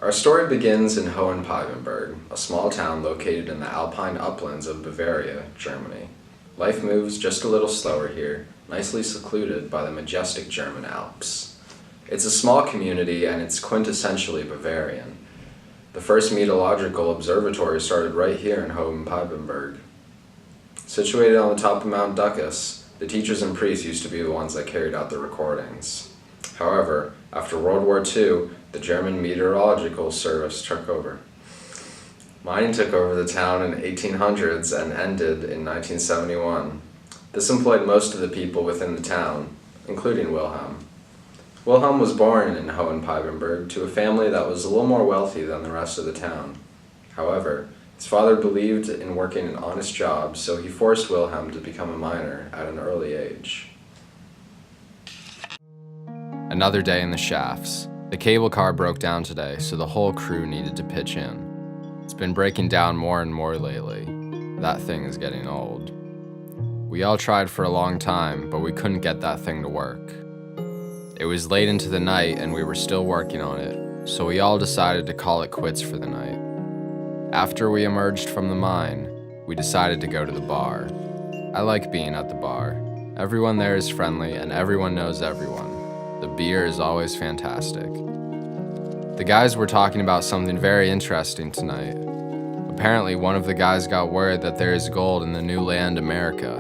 Our story begins in Hohenpeibenberg, a small town located in the alpine uplands of Bavaria, Germany. Life moves just a little slower here, nicely secluded by the majestic German Alps. It's a small community and it's quintessentially Bavarian. The first meteorological observatory started right here in Hohenpeibenberg. Situated on the top of Mount Duckus, the teachers and priests used to be the ones that carried out the recordings. However, after World War II, the German Meteorological Service took over. Mining took over the town in the 1800s and ended in 1971. This employed most of the people within the town, including Wilhelm. Wilhelm was born in Hohenpeibenberg to a family that was a little more wealthy than the rest of the town. However, his father believed in working an honest job, so he forced Wilhelm to become a miner at an early age. Another day in the shafts. The cable car broke down today, so the whole crew needed to pitch in. It's been breaking down more and more lately. That thing is getting old. We all tried for a long time, but we couldn't get that thing to work. It was late into the night and we were still working on it, so we all decided to call it quits for the night. After we emerged from the mine, we decided to go to the bar. I like being at the bar. Everyone there is friendly and everyone knows everyone. The beer is always fantastic. The guys were talking about something very interesting tonight. Apparently, one of the guys got word that there is gold in the new land, America.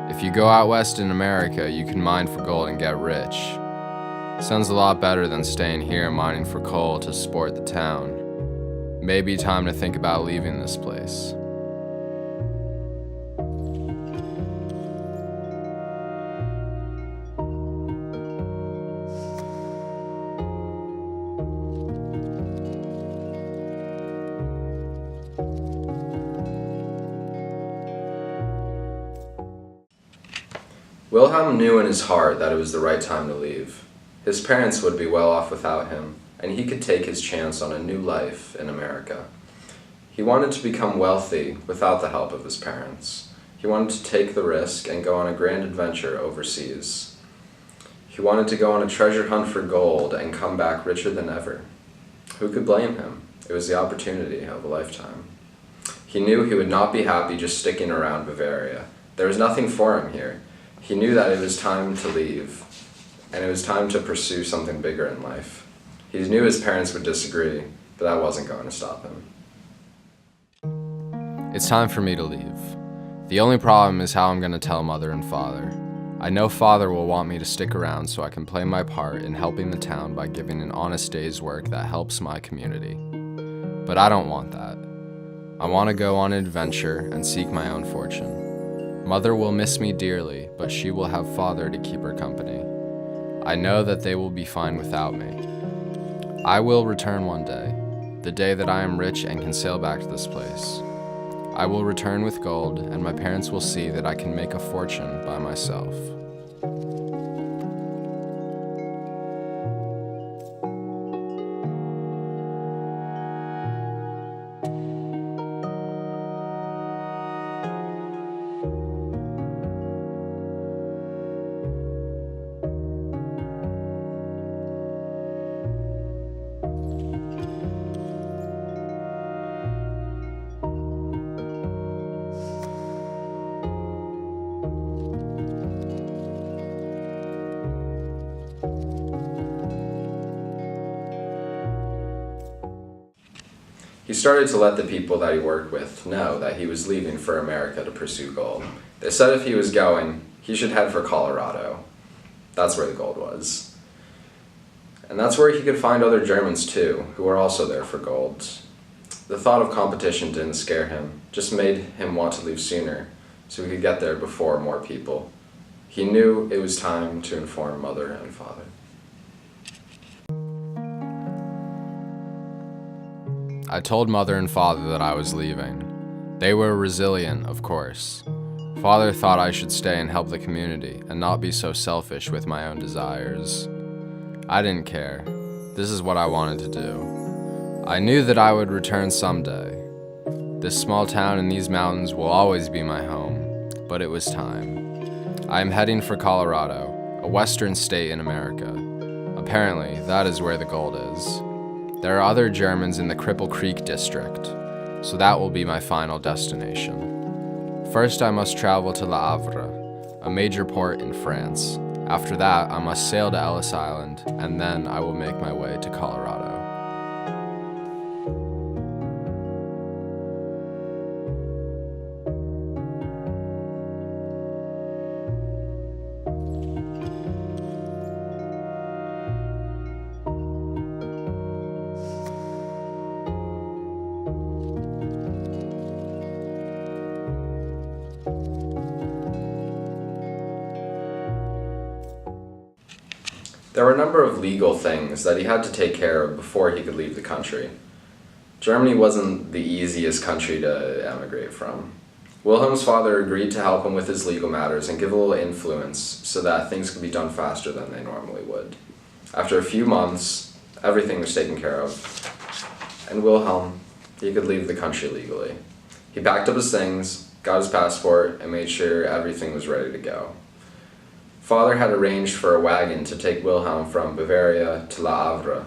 If you go out west in America, you can mine for gold and get rich. Sounds a lot better than staying here mining for coal to support the town. Maybe time to think about leaving this place. Wilhelm knew in his heart that it was the right time to leave. His parents would be well off without him, and he could take his chance on a new life in America. He wanted to become wealthy without the help of his parents. He wanted to take the risk and go on a grand adventure overseas. He wanted to go on a treasure hunt for gold and come back richer than ever. Who could blame him? It was the opportunity of a lifetime. He knew he would not be happy just sticking around Bavaria. There was nothing for him here. He knew that it was time to leave, and it was time to pursue something bigger in life. He knew his parents would disagree, but that wasn't going to stop him. It's time for me to leave. The only problem is how I'm going to tell Mother and Father. I know Father will want me to stick around so I can play my part in helping the town by giving an honest day's work that helps my community. But I don't want that. I want to go on an adventure and seek my own fortune. Mother will miss me dearly, but she will have Father to keep her company. I know that they will be fine without me. I will return one day, the day that I am rich and can sail back to this place. I will return with gold, and my parents will see that I can make a fortune by myself. He started to let the people that he worked with know that he was leaving for America to pursue gold. They said if he was going, he should head for Colorado. That's where the gold was. And that's where he could find other Germans too, who were also there for gold. The thought of competition didn't scare him, just made him want to leave sooner, so he could get there before more people. He knew it was time to inform Mother and Father. I told Mother and Father that I was leaving. They were resilient, of course. Father thought I should stay and help the community and not be so selfish with my own desires. I didn't care. This is what I wanted to do. I knew that I would return someday. This small town in these mountains will always be my home, but it was time. I am heading for Colorado, a western state in America. Apparently, that is where the gold is. There are other Germans in the Cripple Creek district, so that will be my final destination. First, I must travel to Le Havre, a major port in France. After that, I must sail to Ellis Island, and then I will make my way to Colorado. There were a number of legal things that he had to take care of before he could leave the country. Germany wasn't the easiest country to emigrate from. Wilhelm's father agreed to help him with his legal matters and give a little influence so that things could be done faster than they normally would. After a few months, everything was taken care of, and Wilhelm, he could leave the country legally. He packed up his things, got his passport, and made sure everything was ready to go. Father had arranged for a wagon to take Wilhelm from Bavaria to Le Havre,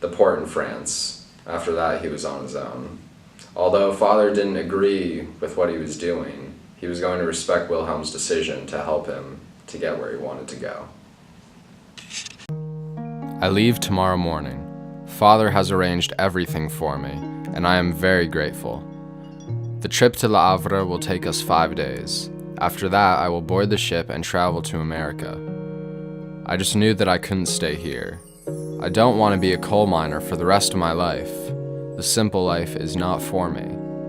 the port in France. After that, he was on his own. Although Father didn't agree with what he was doing, he was going to respect Wilhelm's decision to help him to get where he wanted to go. I leave tomorrow morning. Father has arranged everything for me, and I am very grateful. The trip to Le Havre will take us 5 days. After that, I will board the ship and travel to America. I just knew that I couldn't stay here. I don't want to be a coal miner for the rest of my life. The simple life is not for me.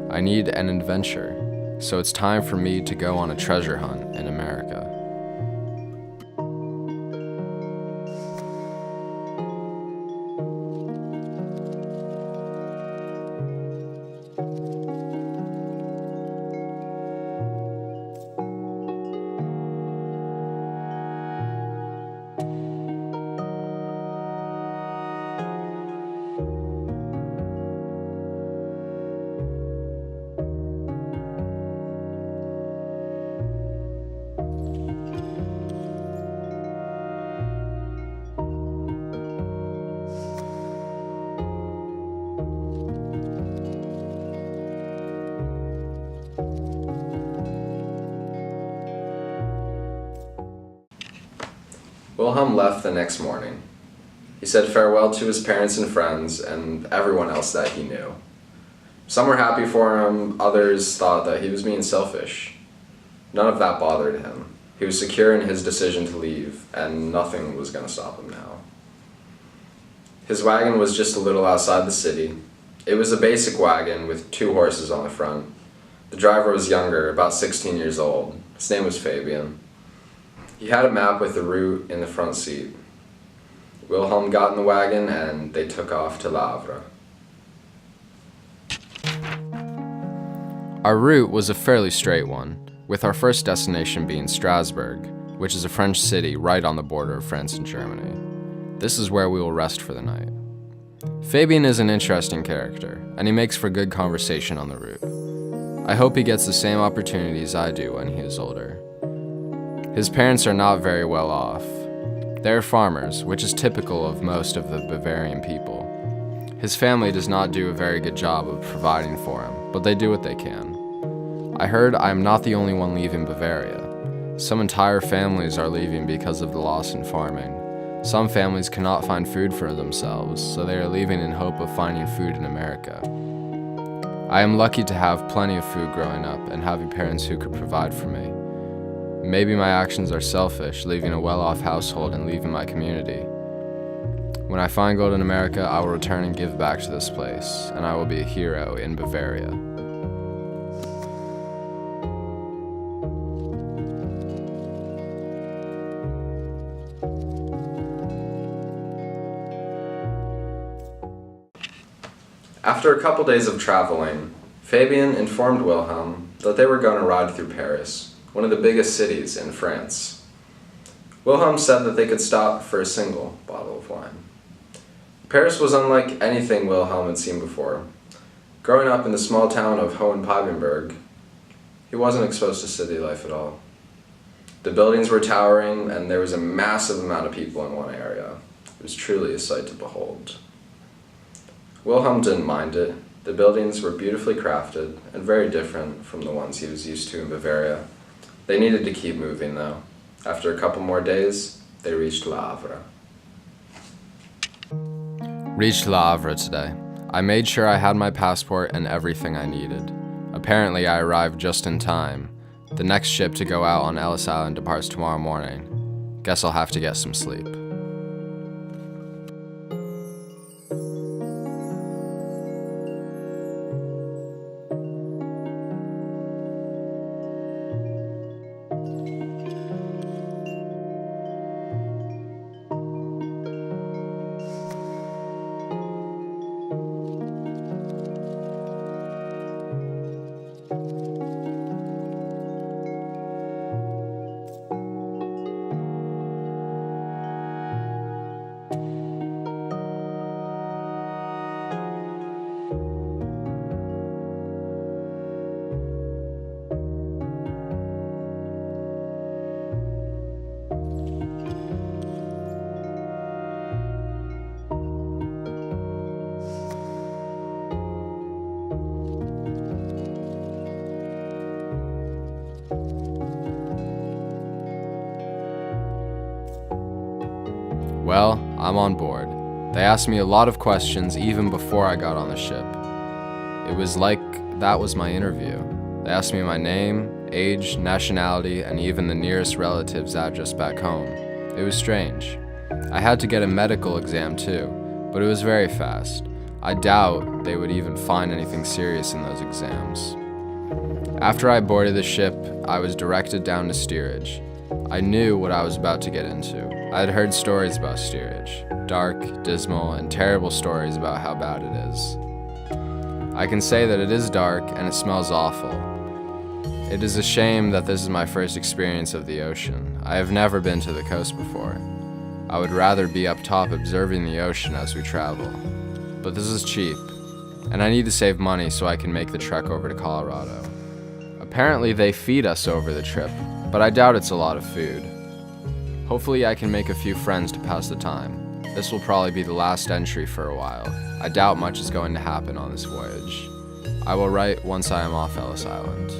I need an adventure, so it's time for me to go on a treasure hunt in America. Wilhelm left the next morning. He said farewell to his parents and friends and everyone else that he knew. Some were happy for him, others thought that he was being selfish. None of that bothered him. He was secure in his decision to leave, and nothing was going to stop him now. His wagon was just a little outside the city. It was a basic wagon with 2 horses on the front. The driver was younger, about 16 years old. His name was Fabian. He had a map with the route in the front seat. Wilhelm got in the wagon and they took off to Le Havre. Our route was a fairly straight one, with our first destination being Strasbourg, which is a French city right on the border of France and Germany. This is where we will rest for the night. Fabian is an interesting character, and he makes for good conversation on the route. I hope he gets the same opportunities I do when he is older. His parents are not very well off. They are farmers, which is typical of most of the Bavarian people. His family does not do a very good job of providing for him, but they do what they can. I heard I am not the only one leaving Bavaria. Some entire families are leaving because of the loss in farming. Some families cannot find food for themselves, so they are leaving in hope of finding food in America. I am lucky to have plenty of food growing up and having parents who could provide for me. Maybe my actions are selfish, leaving a well-off household and leaving my community. When I find gold in America, I will return and give back to this place, and I will be a hero in Bavaria. After a couple days of traveling, Fabian informed Wilhelm that they were going to ride through Paris, one of the biggest cities in France. Wilhelm said that they could stop for a single bottle of wine. Paris was unlike anything Wilhelm had seen before. Growing up in the small town of Hohenpeibenberg, he wasn't exposed to city life at all. The buildings were towering, and there was a massive amount of people in one area. It was truly a sight to behold. Wilhelm didn't mind it. The buildings were beautifully crafted and very different from the ones he was used to in Bavaria. They needed to keep moving, though. After a couple more days, they reached Le Havre. Reached Le Havre today. I made sure I had my passport and everything I needed. Apparently, I arrived just in time. The next ship to go out on Ellis Island departs tomorrow morning. Guess I'll have to get some sleep. Well, I'm on board. They asked me a lot of questions even before I got on the ship. It was like that was my interview. They asked me my name, age, nationality, and even the nearest relative's address back home. It was strange. I had to get a medical exam too, but it was very fast. I doubt they would even find anything serious in those exams. After I boarded the ship, I was directed down to steerage. I knew what I was about to get into. I had heard stories about steerage, dark, dismal, and terrible stories about how bad it is. I can say that it is dark and it smells awful. It is a shame that this is my first experience of the ocean. I have never been to the coast before. I would rather be up top observing the ocean as we travel. But this is cheap, and I need to save money so I can make the trek over to Colorado. Apparently they feed us over the trip, but I doubt it's a lot of food. Hopefully I can make a few friends to pass the time. This will probably be the last entry for a while. I doubt much is going to happen on this voyage. I will write once I am off Ellis Island.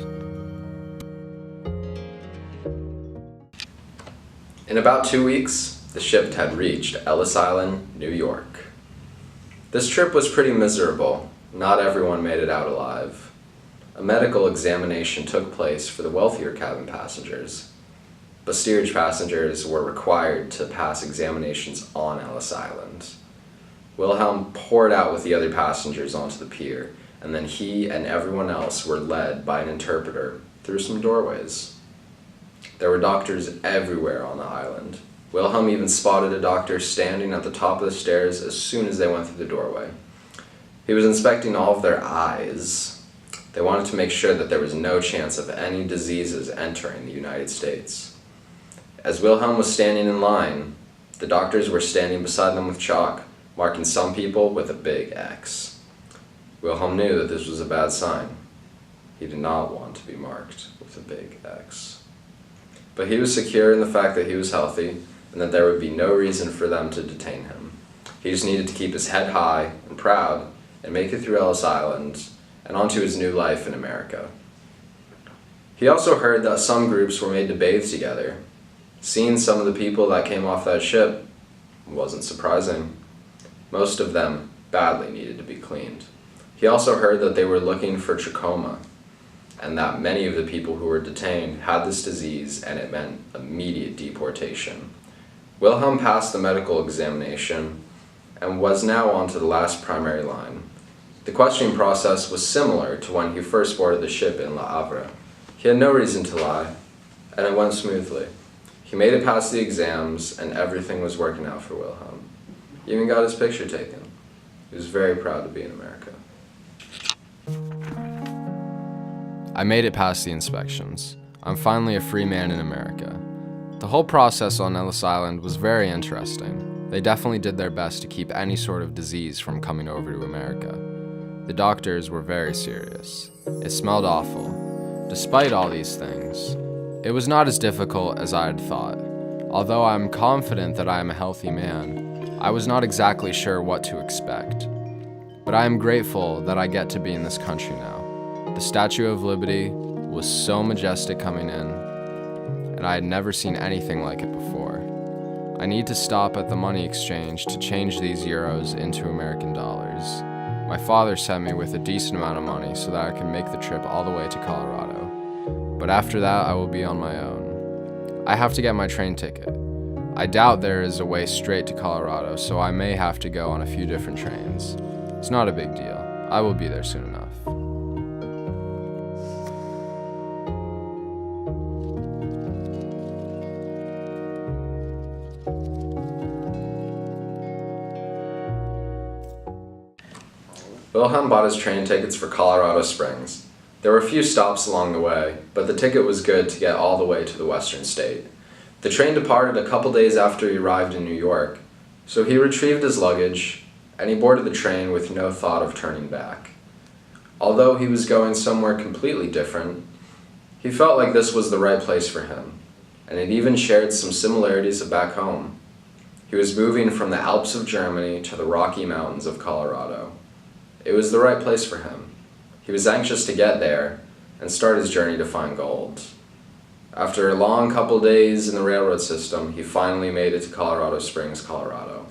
In about 2 weeks, the ship had reached Ellis Island, New York. This trip was pretty miserable. Not everyone made it out alive. A medical examination took place for the wealthier cabin passengers, but steerage passengers were required to pass examinations on Ellis Island. Wilhelm poured out with the other passengers onto the pier, and then he and everyone else were led by an interpreter through some doorways. There were doctors everywhere on the island. Wilhelm even spotted a doctor standing at the top of the stairs as soon as they went through the doorway. He was inspecting all of their eyes. They wanted to make sure that there was no chance of any diseases entering the United States. As Wilhelm was standing in line, the doctors were standing beside them with chalk, marking some people with a big X. Wilhelm knew that this was a bad sign. He did not want to be marked with a big X. But he was secure in the fact that he was healthy and that there would be no reason for them to detain him. He just needed to keep his head high and proud and make it through Ellis Island and onto his new life in America. He also heard that some groups were made to bathe together. Seeing some of the people that came off that ship wasn't surprising. Most of them badly needed to be cleaned. He also heard that they were looking for trachoma, and that many of the people who were detained had this disease and it meant immediate deportation. Wilhelm passed the medical examination and was now on to the last primary line. The questioning process was similar to when he first boarded the ship in Le Havre. He had no reason to lie, and it went smoothly. He made it past the exams, and everything was working out for Wilhelm. He even got his picture taken. He was very proud to be in America. I made it past the inspections. I'm finally a free man in America. The whole process on Ellis Island was very interesting. They definitely did their best to keep any sort of disease from coming over to America. The doctors were very serious. It smelled awful. Despite all these things, it was not as difficult as I had thought. Although I am confident that I am a healthy man, I was not exactly sure what to expect. But I am grateful that I get to be in this country now. The Statue of Liberty was so majestic coming in, and I had never seen anything like it before. I need to stop at the money exchange to change these euros into American dollars. My father sent me with a decent amount of money so that I can make the trip all the way to Colorado. But after that, I will be on my own. I have to get my train ticket. I doubt there is a way straight to Colorado, so I may have to go on a few different trains. It's not a big deal. I will be there soon enough. Wilhelm bought his train tickets for Colorado Springs. There were a few stops along the way, but the ticket was good to get all the way to the western state. The train departed a couple days after he arrived in New York, so he retrieved his luggage, and he boarded the train with no thought of turning back. Although he was going somewhere completely different, he felt like this was the right place for him, and it even shared some similarities of back home. He was moving from the Alps of Germany to the Rocky Mountains of Colorado. It was the right place for him. He was anxious to get there and start his journey to find gold. After a long couple days in the railroad system, he finally made it to Colorado Springs, Colorado.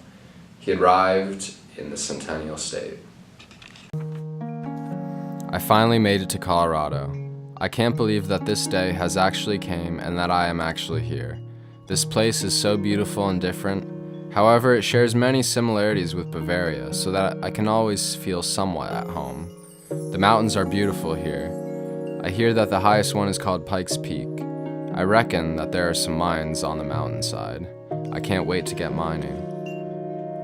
He arrived in the Centennial State. I finally made it to Colorado. I can't believe that this day has actually came and that I am actually here. This place is so beautiful and different. However, it shares many similarities with Bavaria, so that I can always feel somewhat at home. The mountains are beautiful here. I hear that the highest one is called Pikes Peak. I reckon that there are some mines on the mountainside. I can't wait to get mining.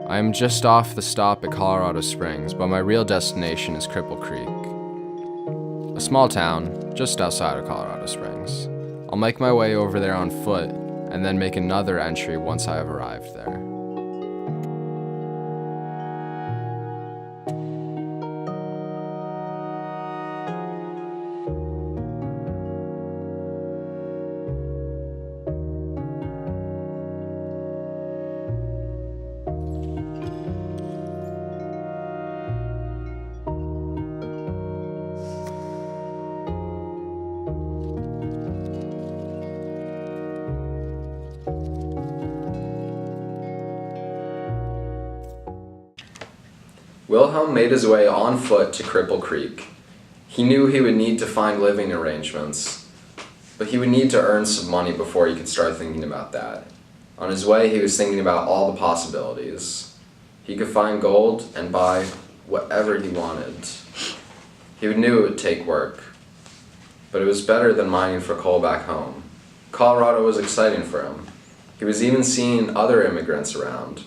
I am just off the stop at Colorado Springs, but my real destination is Cripple Creek, a small town just outside of Colorado Springs. I'll make my way over there on foot and then make another entry once I have arrived there. Wilhelm made his way on foot to Cripple Creek. He knew he would need to find living arrangements, but he would need to earn some money before he could start thinking about that. On his way, he was thinking about all the possibilities. He could find gold and buy whatever he wanted. He knew it would take work, but it was better than mining for coal back home. Colorado was exciting for him. He was even seeing other immigrants around,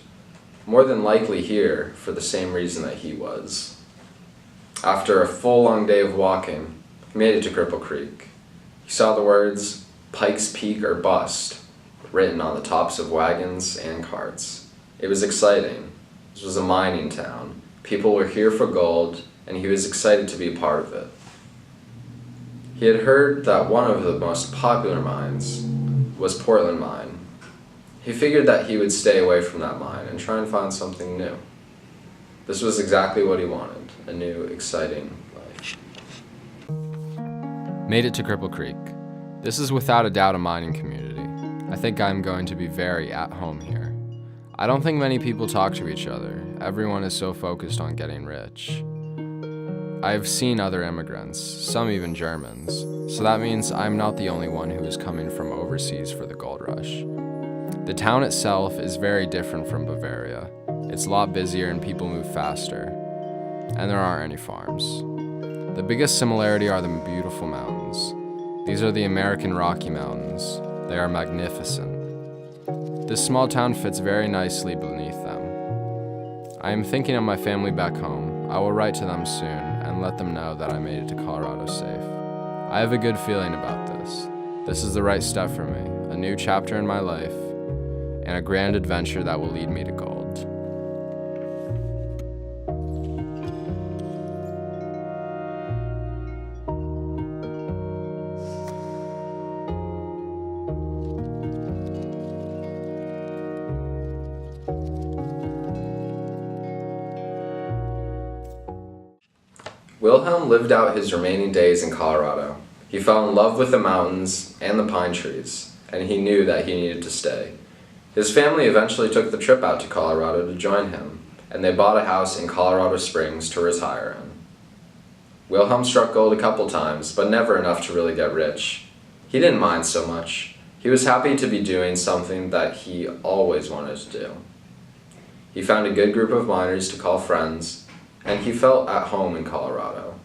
more than likely here for the same reason that he was. After a full long day of walking, he made it to Cripple Creek. He saw the words, "Pikes Peak or Bust," written on the tops of wagons and carts. It was exciting. This was a mining town. People were here for gold, and he was excited to be a part of it. He had heard that one of the most popular mines was Portland Mine. He figured that he would stay away from that mine and try and find something new. This was exactly what he wanted, a new, exciting life. Made it to Cripple Creek. This is without a doubt a mining community. I think I'm going to be very at home here. I don't think many people talk to each other. Everyone is so focused on getting rich. I have seen other immigrants, some even Germans, so that means I'm not the only one who is coming from overseas for the gold rush. The town itself is very different from Bavaria. It's a lot busier and people move faster, and there aren't any farms. The biggest similarity are the beautiful mountains. These are the American Rocky Mountains. They are magnificent. This small town fits very nicely beneath them. I am thinking of my family back home. I will write to them soon and let them know that I made it to Colorado safe. I have a good feeling about this. This is the right step for me, a new chapter in my life, and a grand adventure that will lead me to gold. Wilhelm lived out his remaining days in Colorado. He fell in love with the mountains and the pine trees, and he knew that he needed to stay. His family eventually took the trip out to Colorado to join him, and they bought a house in Colorado Springs to retire in. Wilhelm struck gold a couple times, but never enough to really get rich. He didn't mind so much. He was happy to be doing something that he always wanted to do. He found a good group of miners to call friends, and he felt at home in Colorado.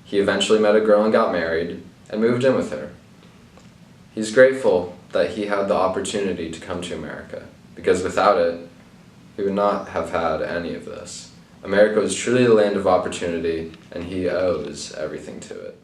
He eventually met a girl and got married, and moved in with her. He's grateful that he had the opportunity to come to America, because without it, he would not have had any of this. America was truly the land of opportunity, and he owes everything to it.